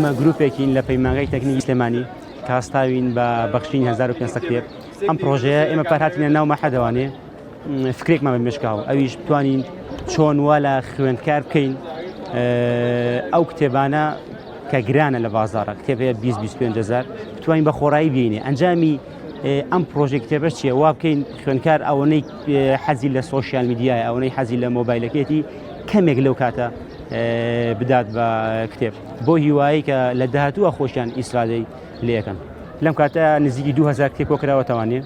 ئێمە گروپێکین لە پەیمانگای تەکنیکی سلێمانی کاستاوین بە بەخشینی 1500 کتێب ئەم پرۆژەیە ئێمە پارهاتینە ناو مەحەدەوانێ فکرێکمان بە مێشکاو ئەویش بتوانین چۆن وا لە خوێندکار بکەین ئەو کتێبانە کە گرانە لە بازارە کتێبەیە 20-25,000 بتوانین بە خۆڕایی بینێ ئەنجامی ئەم پرۆژێ کتێبەش چیە وا بکەین خوێندکار ئەوەنەی حەزی لە سۆشیال میدیایە ئەوەی حەزی لە مۆبایلەکەتی کەمێک لەو کاتە بدات بە کتێب بۆ هیوایی کە لە داهاتووە خۆشیان ئیسرادەی لێەکەن لەم کاتە نزیکی 2000 کتێب کۆکراوەتەوانێ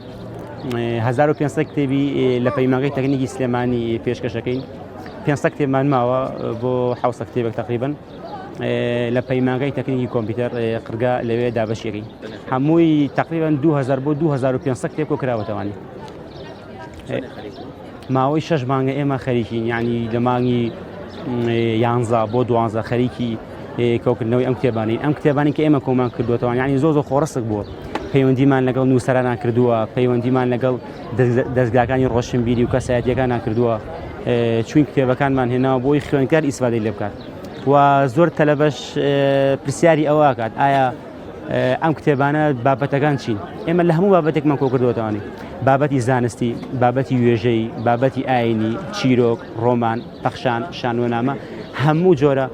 1500 کتێبی لە پەیمانگای تەکنیکی سلێمانی پێشکەشەکەین 500 کتێبمان ماوە بۆ 700 کتێبێک تقریبا لە پەیمانگای تەکنیکی کۆمپیوتەر قرگا لەوێ دابەشیەکەی هەمووی تقریبا 2000 بۆ 2500 کتێب کۆکراوەتەوانی ماوەی 6 مانگە ئێمە خەریکین یعنی لە مانگی 11 بۆ 12 خەریکی کۆکردنەوەی ئەم کتێبانی ئەم کتێبانی کە ئێمە کۆمان کردوەوە یعنی زۆر خۆڕەسک بووە پەیوەندیمان لەگەڵ نووسەرانان کردووە پەیوەندیمان لەگەڵ دەستگاکانی ڕۆشنبیری و کەسایەتیەکانان کردووە چوین کتێبەکانمان هێناوە بۆی خوێندکار ئیسفادەی لێ بکات و زۆر تەلەبەش پرسیاری ئەوە کات ئایا ئەم کتێبانە بابەتەکان چین ئێمە لە هەموو بابەتێکمان کۆ کردوەوەتەوانی بابەتی زانستی بابەتی وێژەی بابەتی ئاینی چیرۆک ڕۆمان پەخشان شانۆنامە هەموو جۆرە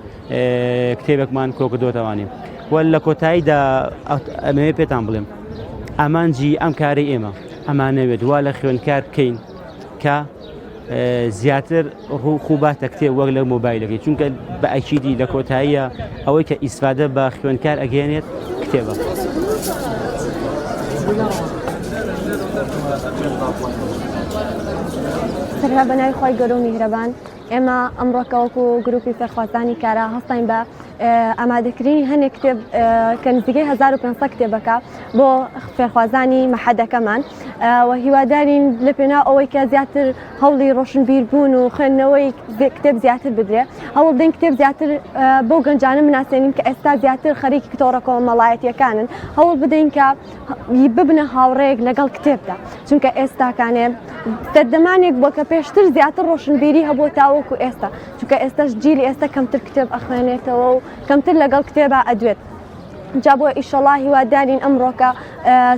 کتێبێکمان کۆ کردوەتەوانی و لە کۆتاییدا ئەمەوێ پێتان بڵێم ئامانجی ئەم کارەی ئێمە ئەمانەوێت وا لە خوێندکار بکەین کە زیاتر خوباتە کتێب وەک لە مۆبایلەکەی چونکە بە ئەکیدی لە کۆتاییە ئەوەی کە ئیسفادە بە خوێندکار ئەگەێنێت کتێبە سەرها بەناوی خۆی گەورە و میهرەبان ئێمە ئەمڕۆکەوەکو گروپی فێرخوازانی کارە هەستین بە ئامادەکردنی هەنێک کتێب کە نزیکەی 1500 کتێبەکە بۆ فێرخوازانی مەحەدەکەمان و هیوادارین لە پێناو ئەوەی کە زیاتر هەوڵی ڕۆشنبیر بوون و خوێندنەوەی کتێب زیاتر بدرێ هەوڵ بدەین کتێب زیاتر بۆ گەنجانە مناسێنین کە ئێستا زیاتر خەریکی کتۆڕە کۆمەڵایەتیەکانن هەوڵ بدەین کە ببنە هاوڕێیەک لەگەڵ کتێبدا چونکە ئێستاکانێ دەردەمانێک بووە کە پێشتر زیاتر ڕۆشنبیری هەبوو تاوەکو ئێستا چونکە ئێستاش جیلی ئێستا کەمتر کتێب ئەخوێنێتەوە و کەمتر لەگەڵ کتێبە ئەدوێت جا بۆ ئیشەڵا هیوادارین ئەمڕۆکە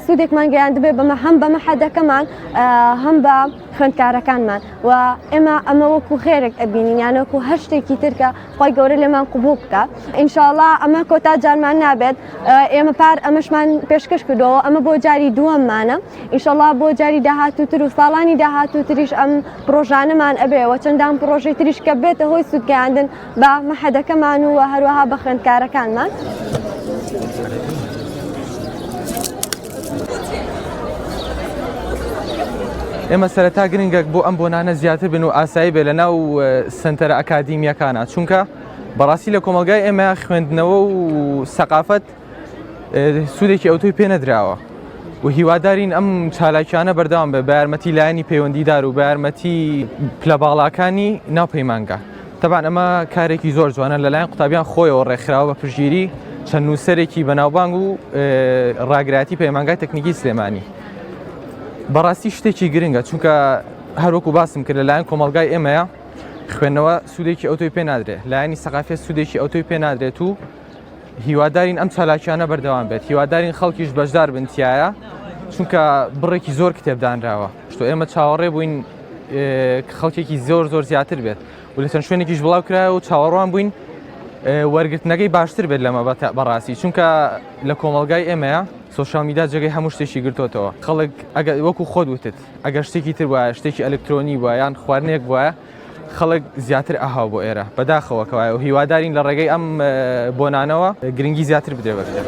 سوودێکمان گەیان دەبێت بەمە هەم بە مەحەدەکەمان هەم بە خوێندکارەکانمان و ئێمە ئەمە وەکو خێرێک ئەبینین یانەوەکو هەر شتێکی ترکە خۆی گەورە لێمان قبوڵ بکە ئینشاءڵڵا ئەمە کۆتا جارمان نابێت ئێمە پار ئەمەشمان پێشکەش کردەوە ئەمە بۆ جاری دووەممانە ئینشاءڵڵا بۆ جاری داهاتووتر و ساڵانی داهاتووتریش ئەم پرۆژانەمان ئەبێەوە چەندان پرۆژەی تریش کە بێتە هۆی سوودگەیاندن بە مەحەدەکەمان و هەروەها بە خوێندکارەکانمان ئێمە سەرەتا گرنگێک بۆ ئەم بۆنانە زیاتر بن و ئاسایی بێ لە ناو سنتەرە ئەکادیمیەکانە چونکە بەڕاستی لە کۆمەلگای ئێمە خوێندنەوە و سەقافەت سوودێکی ئەوتۆی پێ نەدراوە و هیوادارین ئەم چالاکیانە بەردەوام بێ بە یارمەتی لایەنی پەیوەندیدار و بە یارمەتی پلە باڵاکانی ناو پەیمانگە تەبان ئەمە کارێکی زۆر جوانە لەلایەن قوتابیان خۆیەوە ڕێکخراوە بە پشگیری چەند نووسەرێکی بەناوبانگ و ڕاگرایەتی پەیمانگای تەکنیکی سلێمانی بەڕاستی شتێکی گرنگە چونکە هەروەکو باسم کرد لەلایەن کۆمەلگای ئێمەیە خوێندنەوە سوودێکی ئەوتۆی پێ نادرێت لایەنی سەقافێت سوودێکی ئەوتۆی پێ نادرێت و هیوادارین ئەم چالاکیانە بەردەوام بێت هیوادارین خەڵکیش بەشدار بن تایە چونکە بڕێکی زۆر کتێبدانراوە شتۆ ئێمە چاوەڕێ بووین خەڵکێکی زۆر زیاتر بێت و لە چەند شوێنێکیش بڵاو کرایە و چاوەڕوان بووین وەرگرتنەکەی باشتر بێت لەمە بەڕاستی چونکە لە کۆمەلگای ئێمەیە سۆشیال میدیا جێگەی هەموو شتێکی گرتوتەوە خەڵک وەکو خۆت وتت ئەگەر شتێکی تر وایە شتێکی ئەلکترۆنی وایە یان خواردنێک وایە خەڵک زیاتر ئاهاو بۆ ئێرە بەداخەوەکەوایە و هیوادارین لە ڕێگەی ئەم بۆنانەوە گرنگی زیاتر بدرێ بە کتێب.